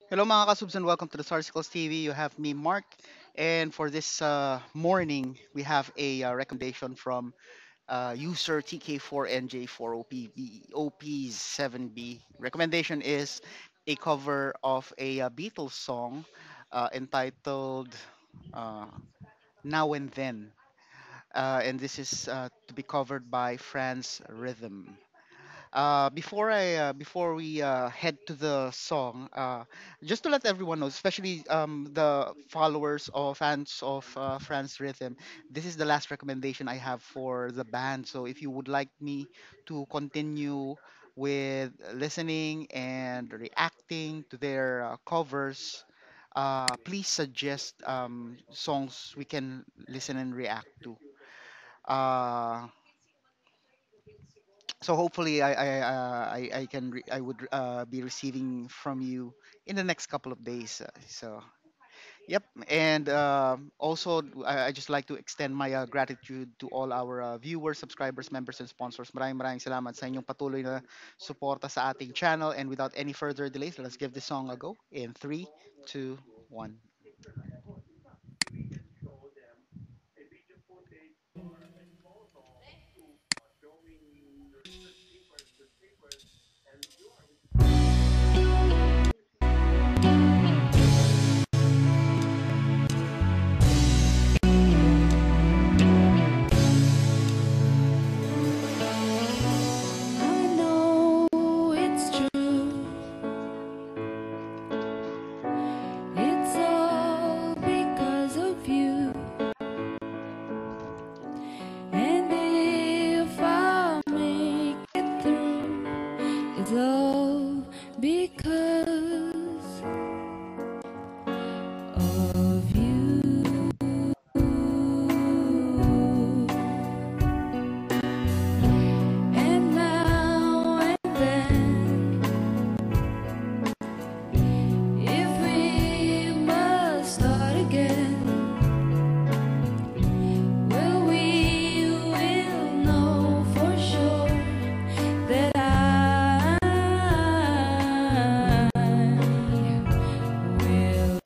Hello mga kasubs and welcome to the Sarsicles TV. You have me, Mark, and for this morning, we have a recommendation from user TK4NJ4OP7B. Recommendation is a cover of a Beatles song entitled uh, Now and Then, and this is to be covered by Franz Rhythm. Before we head to the song, just to let everyone know, especially the followers or fans of France Rhythm, this is the last recommendation I have for the band. So if you would like me to continue with listening and reacting to their covers, please suggest songs we can listen and react to. Uh, so hopefully I can I would be receiving from you in the next couple of days. So yep, and also I just like to extend my gratitude to all our viewers, subscribers, members, and sponsors. Maraming salamat sa inyong patuloy na suporta sa ating channel. And without any further delays, let's give this song a go in three, two, one. I know it's true. It's all because of you. And if I make it through, it's all because of you. And now and then, if we must start again, well, we will know for sure that I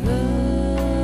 will love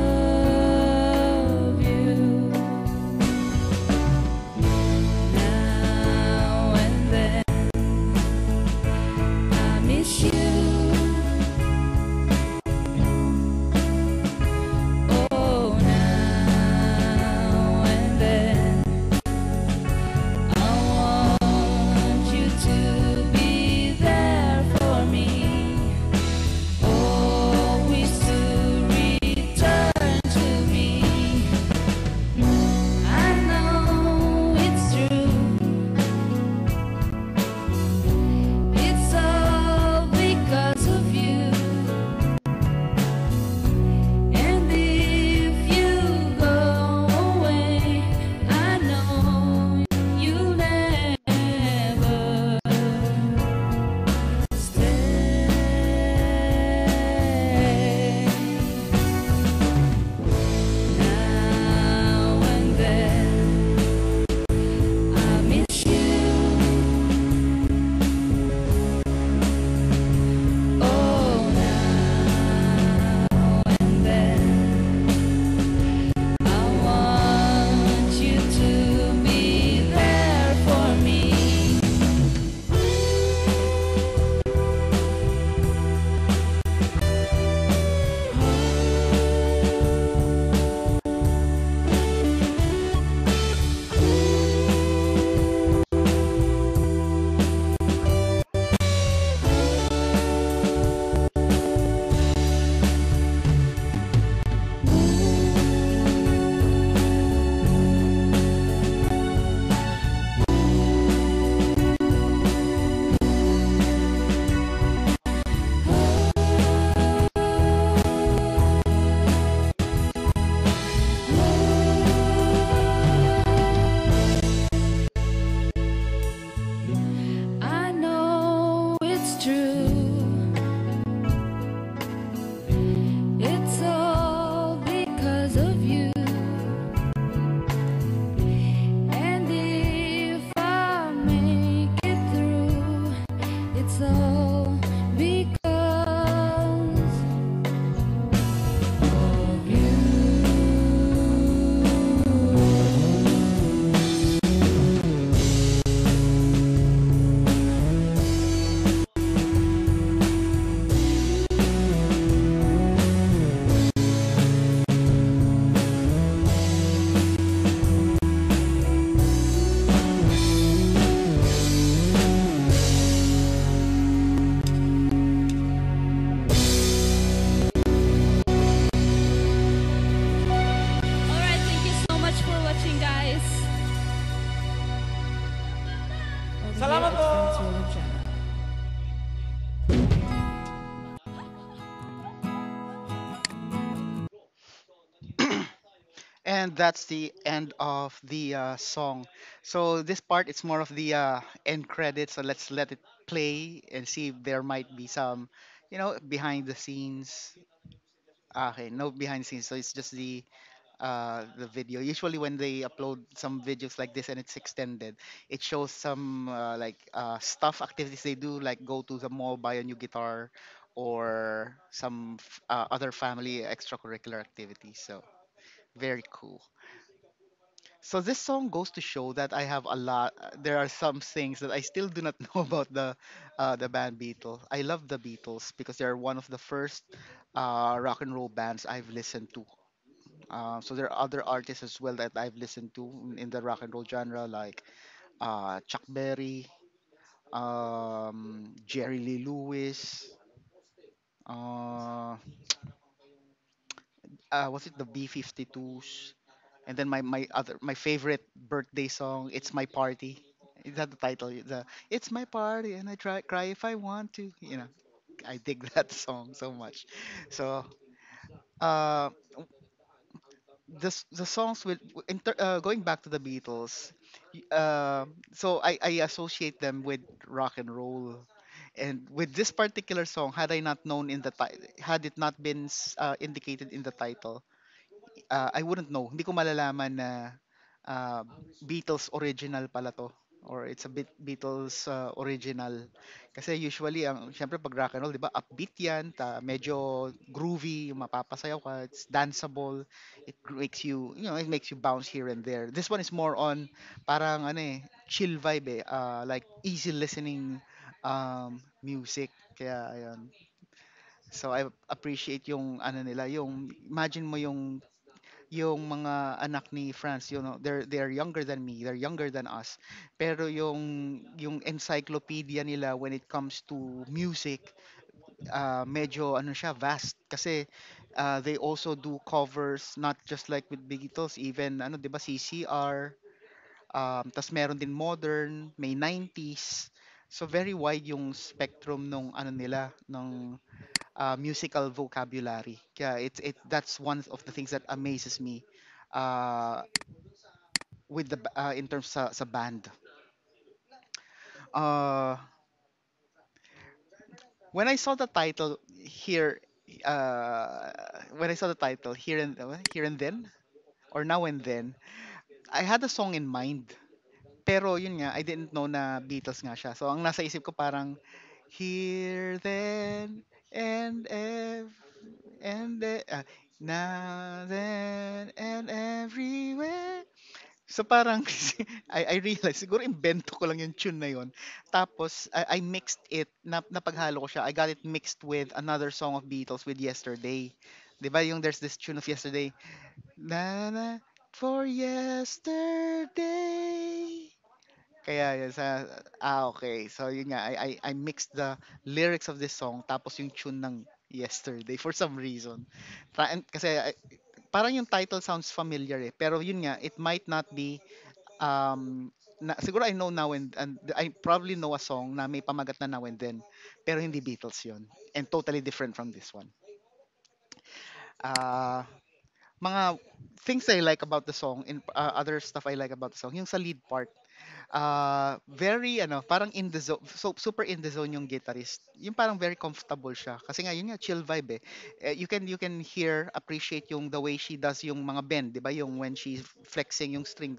And that's the end of the song. So this part, it's more of the end credits. So let's let it play and see if there might be some, behind the scenes. Okay, no behind the scenes. So it's just the video. Usually when they upload some videos like this and it's extended, it shows some stuff activities they do, like go to the mall, buy a new guitar, or some other family extracurricular activities. So very cool. So this song goes to show that I have a lot. There are some things that I still do not know about the band Beatles. I love the Beatles because they're one of the first rock and roll bands I've listened to. So there are other artists as well that I've listened to in the rock and roll genre, like Chuck Berry, Jerry Lee Lewis. Uh, was it the B-52s? And then my favorite birthday song, "It's My Party." Is that the title? "It's My Party and I cry if I want to." I dig that song so much. So uh, the songs going back to the Beatles, so I associate them with rock and roll. And with this particular song, had I not known had it not been indicated in the title, I wouldn't know. Hindi ko malalaman na uh, Beatles original pala to, or it's a bit Beatles original. Kasi usually syempre pag rock and roll, 'di ba? Upbeat 'yan, medyo groovy, yung mapapasayaw ka, it's danceable. Makes it makes you bounce here and there. This one is more on parang chill vibe, like easy listening music. Kaya ayun. So I appreciate yung nila, yung imagine mo yung mga anak ni France, they're younger than me, they're younger than us. Pero yung encyclopedia nila when it comes to music, medyo siya vast kasi they also do covers not just like with Beatles, even 'di ba CCR, tas meron din modern, may 90s. So very wide yung spectrum nung nila ng musical vocabulary. Kaya that's one of the things that amazes me uh, in terms sa band. Uh, when I saw the title here, uh, when I saw the title here and then or now and then, I had a song in mind. Pero yun nga, I didn't know na Beatles nga siya. So ang nasa isip ko parang here, then, and now, then, and everywhere. So parang I realized siguro invento ko lang yung tune na yun. Tapos I mixed it, napaghalo ko siya. I got it mixed with another song of Beatles with Yesterday. 'Di ba yung there's this tune of Yesterday? Na na for yesterday. Kaya yun okay. So yun nga, I mixed the lyrics of this song tapos yung tune ng Yesterday for some reason. Kasi parang yung title sounds familiar eh. Pero yun nga, it might not be siguro I know now and I probably know a song na may pamagat na now and then, pero hindi Beatles yun. And totally different from this one. Uh, mga things I like about the song, in other stuff I like about the song, yung sa lead part, very parang in the zone, so super in the zone yung guitarist. Yung parang very comfortable siya kasi nga yun nga chill vibe eh. You can hear, appreciate yung the way she does yung mga bend, 'di ba? Yung when she's flexing yung string,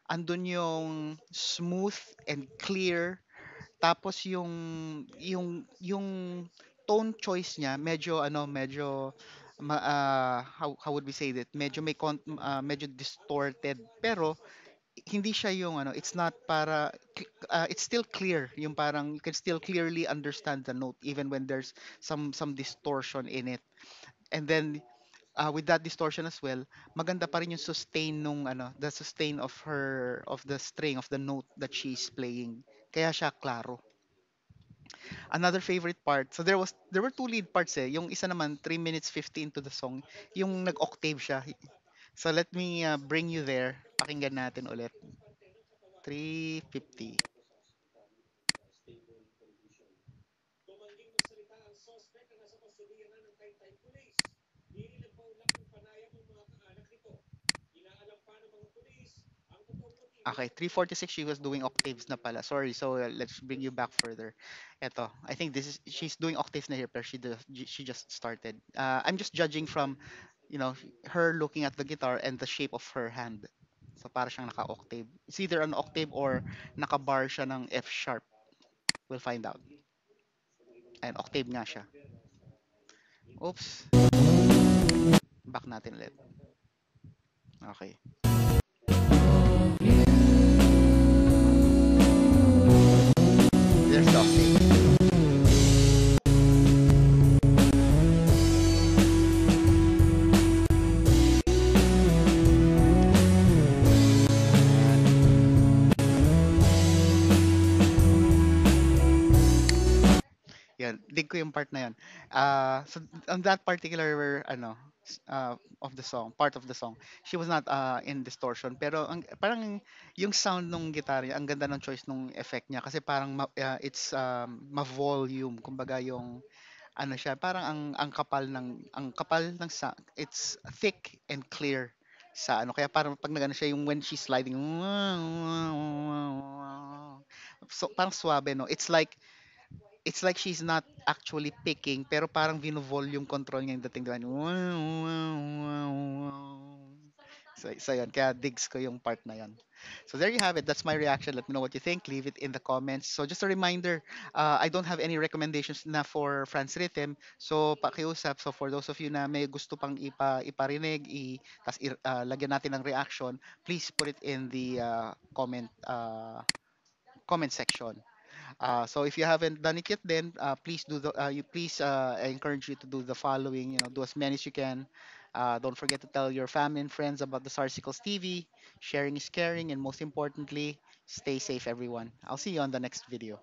andun yung smooth and clear. Tapos yung tone choice niya medyo how would we say that, medyo medyo distorted, pero hindi siya yung it's not it's still clear, yung parang you can still clearly understand the note even when there's some distortion in it. And then with that distortion as well, maganda pa rin yung sustain the sustain of the string of the note that she's playing. Kaya siya klaro. Another favorite part, so there were two lead parts eh. Yung isa naman 3 minutes 15 to the song, yung nag-octave siya. So let me bring you there. Pakinggan natin ulit. 350. Okay, 346 she was doing octaves na pala. Sorry, so let's bring you back further. Eto, I think this is she's doing octaves na here pero she just started. I'm just judging from, her looking at the guitar and the shape of her hand. So para siyang naka-octave. It's either an octave or naka-bar siya ng F sharp. We'll find out. And octave nga siya. Oops. Back natin ulit. Okay. There's the octave. Yan, dig ko yung part na yun. So on that particular of the song, part of the song, she was not in distortion, pero parang yung sound nung guitar niya, ang ganda ng choice nung effect niya kasi parang it's ma-volume, kumbaga yung ano siya, parang ang kapal ng sound, it's thick and clear sa ano kaya parang pag nagano siya yung when she's sliding so parang suabe no, it's like she's not actually picking pero parang vino-volume control niya yung dating diba? So yun, kaya digs ko yung part na yun. So there you have it. That's my reaction. Let me know what you think. Leave it in the comments. So just a reminder, I don't have any recommendations na for France Rhythm. So pakiusap. So for those of you na may gusto pang iparinig, lagyan natin ng reaction, please put it in the comment section. So if you haven't done it yet, then please I encourage you to do the following. Do as many as you can. Don't forget to tell your family and friends about the Sarsicles TV. Sharing is caring, and most importantly, stay safe, everyone. I'll see you on the next video.